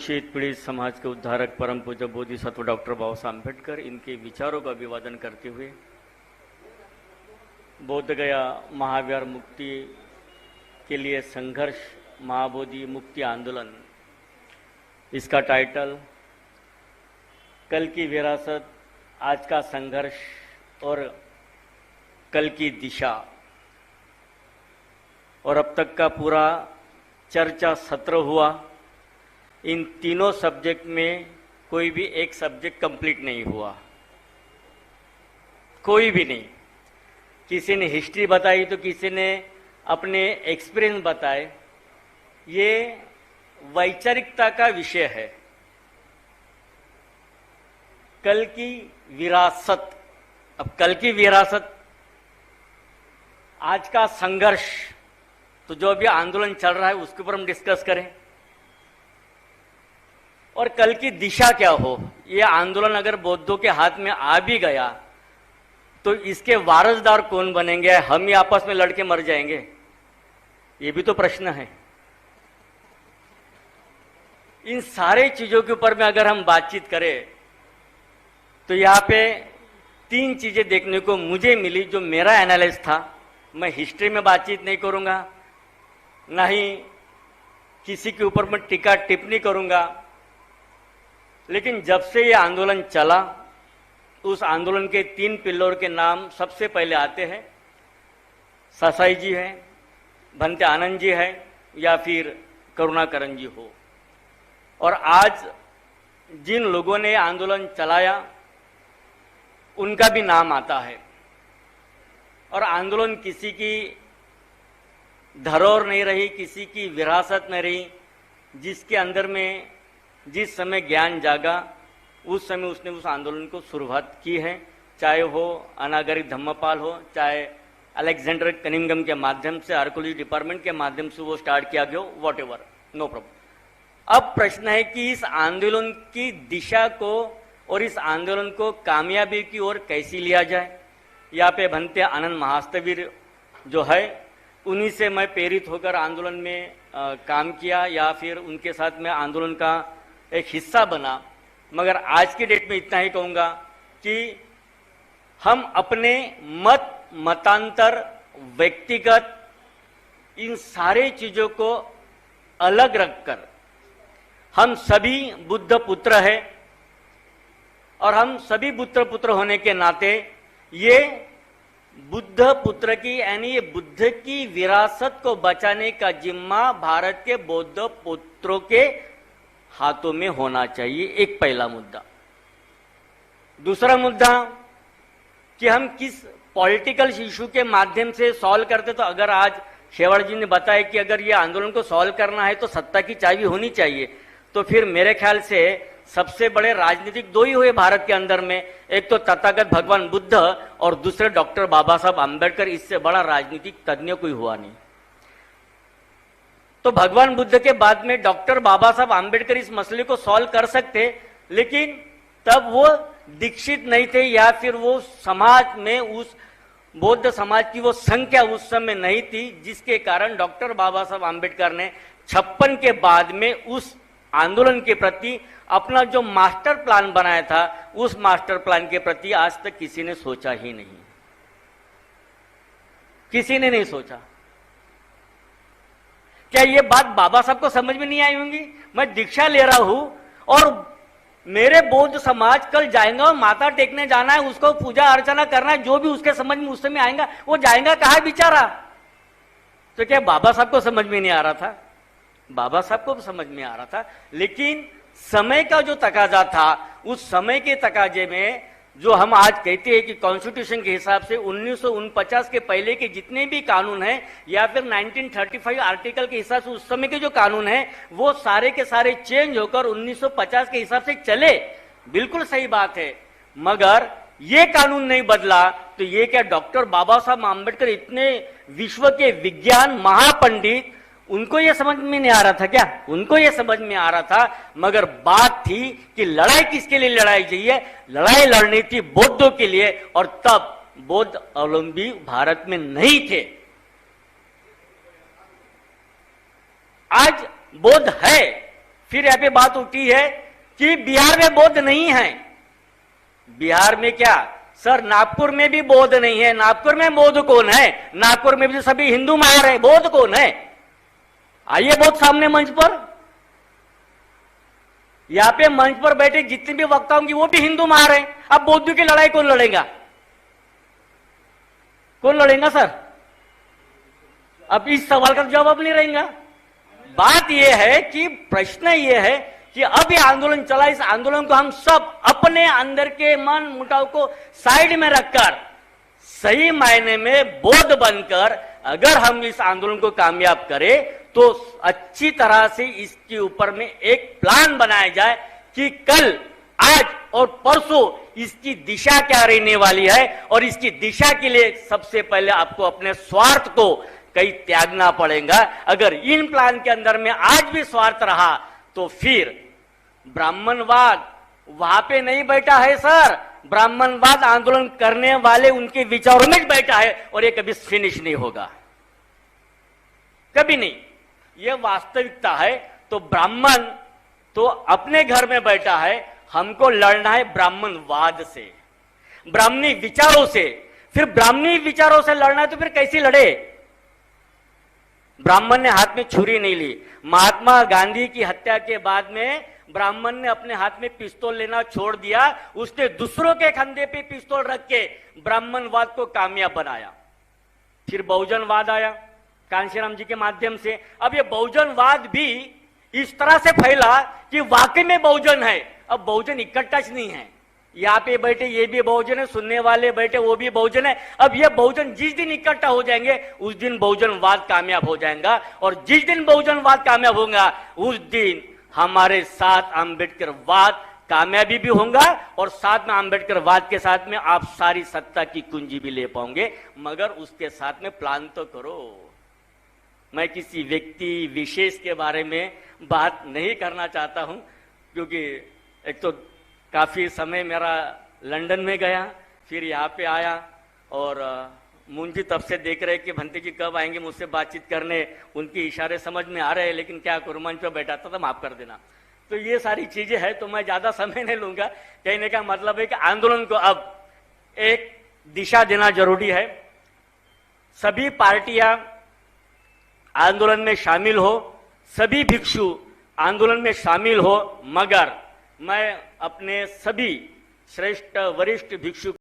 शोषित पीड़ित समाज के उद्धारक परम पूज्य बोधिसत्व डॉक्टर बाबा साहब अम्बेडकर इनके विचारों का अभिवादन करते हुए बोध गया महावीर मुक्ति के लिए संघर्ष महाबोधि मुक्ति आंदोलन, इसका टाइटल कल की विरासत, आज का संघर्ष और कल की दिशा, और अब तक का पूरा चर्चा सत्र हुआ। इन तीनों सब्जेक्ट में कोई भी एक सब्जेक्ट कंप्लीट नहीं हुआ, कोई भी नहीं। किसी ने हिस्ट्री बताई तो किसी ने अपने एक्सपीरियंस बताए। ये वैचारिकता का विषय है। कल की विरासत, अब कल की विरासत, आज का संघर्ष, तो जो अभी आंदोलन चल रहा है उसके ऊपर हम डिस्कस करें, और कल की दिशा क्या हो। ये आंदोलन अगर बौद्धों के हाथ में आ भी गया तो इसके वारसदार कौन बनेंगे? हम ही आपस में लड़के मर जाएंगे? ये भी तो प्रश्न है। इन सारे चीजों के ऊपर में अगर हम बातचीत करें तो यहाँ पे तीन चीजें देखने को मुझे मिली जो मेरा एनालिसिस था। मैं हिस्ट्री में बातचीत नहीं करूंगा, ना ही किसी के ऊपर मैं टीका टिप्पणी करूंगा, लेकिन जब से ये आंदोलन चला उस आंदोलन के तीन पिल्लर के नाम सबसे पहले आते हैं। ससाई जी है, भंते आनंद जी है, या फिर करुणाकरण जी हो। और आज जिन लोगों ने आंदोलन चलाया उनका भी नाम आता है। और आंदोलन किसी की धरोहर नहीं रही, किसी की विरासत नहीं रही। जिसके अंदर में जिस समय ज्ञान जागा उस समय उसने उस आंदोलन को शुरुआत की है। चाहे वो अनागरिक धम्मपाल हो, चाहे अलेक्जेंडर कनिंगम के माध्यम से, आर्कोलॉजी डिपार्टमेंट के माध्यम से वो स्टार्ट किया गया, वॉट एवर, नो प्रॉब्लम। अब प्रश्न है कि इस आंदोलन की दिशा को और इस आंदोलन को कामयाबी की ओर कैसे लिया जाए। यहाँ पे भंते आनंद महास्तवीर जो है, उन्हीं से मैं प्रेरित होकर आंदोलन में काम किया, या फिर उनके साथ में आंदोलन का एक हिस्सा बना। मगर आज की डेट में इतना ही कहूँगा कि हम अपने मतांतर, व्यक्तिगत, इन सारे चीज़ों को अलग रखकर हम सभी बुद्ध पुत्र हैं, और हम सभी बुद्ध पुत्र होने के नाते ये बुद्ध पुत्र की, यानी ये बुद्ध की विरासत को बचाने का जिम्मा भारत के बौद्ध पुत्रों के हाथों में होना चाहिए। एक पहला मुद्दा। दूसरा मुद्दा कि हम किस पॉलिटिकल इशू के माध्यम से सॉल्व करते। तो अगर आज शेवाड़ जी ने बताया कि अगर ये आंदोलन को सॉल्व करना है तो सत्ता की चाबी होनी चाहिए, तो फिर मेरे ख्याल से सबसे बड़े राजनीतिक दो ही हुए भारत के अंदर में, एक तो तथागत भगवान बुद्ध और दूसरे डॉक्टर बाबा साहब अम्बेडकर। इससे बड़ा राजनीतिक तज्ञ कोई हुआ नहीं। तो भगवान बुद्ध के बाद में डॉक्टर बाबा साहब अम्बेडकर इस मसले को सॉल्व कर सकते, लेकिन तब वो दीक्षित नहीं थे, या फिर वो समाज में, उस बौद्ध समाज की वो संख्या उस समय नहीं थी, जिसके कारण डॉक्टर बाबा साहब अम्बेडकर ने 56 के बाद में उस आंदोलन के प्रति अपना जो मास्टर प्लान बनाया था, उस मास्टर प्लान के प्रति आज तक किसी ने सोचा ही नहीं। किसी ने नहीं सोचा। क्या ये बात बाबा साहब को समझ में नहीं आई होंगी? मैं दीक्षा ले रहा हूं और मेरे बौद्ध समाज कल जाएंगा और माथा टेकने जाना है, उसको पूजा अर्चना करना है, जो भी उसके समझ में उस समय आएगा वो जाएगा कहाँ बेचारा? तो क्या बाबा साहब को समझ में नहीं आ रहा था? बाबा साहब को समझ में आ रहा था, लेकिन समय का जो तकाजा था, उस समय के तकाजे में जो हम आज कहते हैं कि कॉन्स्टिट्यूशन के हिसाब से 1949 के पहले के जितने भी कानून हैं, या फिर 1935 आर्टिकल के हिसाब से उस समय के जो कानून हैं, वो सारे के सारे चेंज होकर 1950 के हिसाब से चले। बिल्कुल सही बात है, मगर ये कानून नहीं बदला तो ये क्या डॉक्टर बाबा साहब आम्बेडकर इतने विश्व के विज्ञान महापंडित, उनको ये समझ में नहीं आ रहा था क्या? उनको ये समझ में आ रहा था, मगर बात थी कि लड़ाई किसके लिए लड़ाई चाहिए? लड़ाई लड़नी थी बौद्धों के लिए, और तब बौद्ध अवलंबी भारत में नहीं थे। आज बौद्ध है, फिर यहाँ पे बात उठी है कि बिहार में बौद्ध नहीं है। बिहार में क्या सर, नागपुर में भी बौद्ध नहीं है। नागपुर में बौद्ध कौन है? नागपुर में भी सभी हिंदू मार है, बौद्ध कौन है? आइए बौद्ध सामने मंच पर। यहां पे मंच पर बैठे जितने भी वक्ता होंगे वो भी हिंदू मार है। अब बौद्ध की लड़ाई कौन लड़ेगा? कौन लड़ेगा सर? अब इस सवाल का जवाब नहीं रहेगा। बात यह है कि प्रश्न यह है कि अब ये आंदोलन चला, इस आंदोलन को हम सब अपने अंदर के मन मुटाव को साइड में रखकर सही मायने में बौद्ध बनकर अगर हम इस आंदोलन को कामयाब करें तो अच्छी तरह से इसके ऊपर में एक प्लान बनाया जाए कि कल, आज और परसों इसकी दिशा क्या रहने वाली है। और इसकी दिशा के लिए सबसे पहले आपको अपने स्वार्थ को कहीं त्यागना पड़ेगा। अगर इन प्लान के अंदर में आज भी स्वार्थ रहा तो फिर ब्राह्मणवाद वहां पे नहीं बैठा है सर, ब्राह्मणवाद आंदोलन करने वाले उनके विचारों में बैठा है और ये कभी फिनिश नहीं होगा, कभी नहीं। ये वास्तविकता है। तो ब्राह्मण तो अपने घर में बैठा है, हमको लड़ना है ब्राह्मणवाद से, ब्राह्मणी विचारों से। फिर ब्राह्मणी विचारों से लड़ना है तो फिर कैसे लड़े? ब्राह्मण ने हाथ में छुरी नहीं ली। महात्मा गांधी की हत्या के बाद में ब्राह्मण ने अपने हाथ में पिस्तौल लेना छोड़ दिया। उसने दूसरों के कंधे पे पिस्तौल रख के ब्राह्मणवाद को कामयाब बनाया। फिर बहुजनवाद आया कांशीराम जी के माध्यम से। अब ये बहुजनवाद भी इस तरह से फैला कि वाकई में बहुजन है। अब बहुजन इकट्ठा नहीं है, यहाँ पे बैठे ये भी बहुजन है, सुनने वाले बैठे वो भी बहुजन है। अब ये बहुजन जिस दिन इकट्ठा हो जाएंगे उस दिन बहुजनवाद कामयाब हो जाएगा। और जिस दिन बहुजनवाद कामयाब होगा उस दिन हमारे साथ आंबेडकरवाद कामयाबी भी होगा और साथ में आंबेडकरवाद के साथ में आप सारी सत्ता की कुंजी भी ले पाओगे। मगर उसके साथ में प्लान तो करो। मैं किसी व्यक्ति विशेष के बारे में बात नहीं करना चाहता हूं, क्योंकि एक तो काफी समय मेरा लंदन में गया, फिर यहाँ पे आया और मुंजी तब से देख रहे कि भंते जी कब आएंगे मुझसे बातचीत करने। उनके इशारे समझ में आ रहे हैं, लेकिन क्या करूं, मंच पे बैठा था तो माफ कर देना। तो ये सारी चीजें हैं, तो मैं ज्यादा समय नहीं लूंगा। कहने का मतलब है कि आंदोलन को अब एक दिशा देना जरूरी है। सभी पार्टियां आंदोलन में शामिल हो, सभी भिक्षु आंदोलन में शामिल हो, मगर मैं अपने सभी श्रेष्ठ वरिष्ठ भिक्षु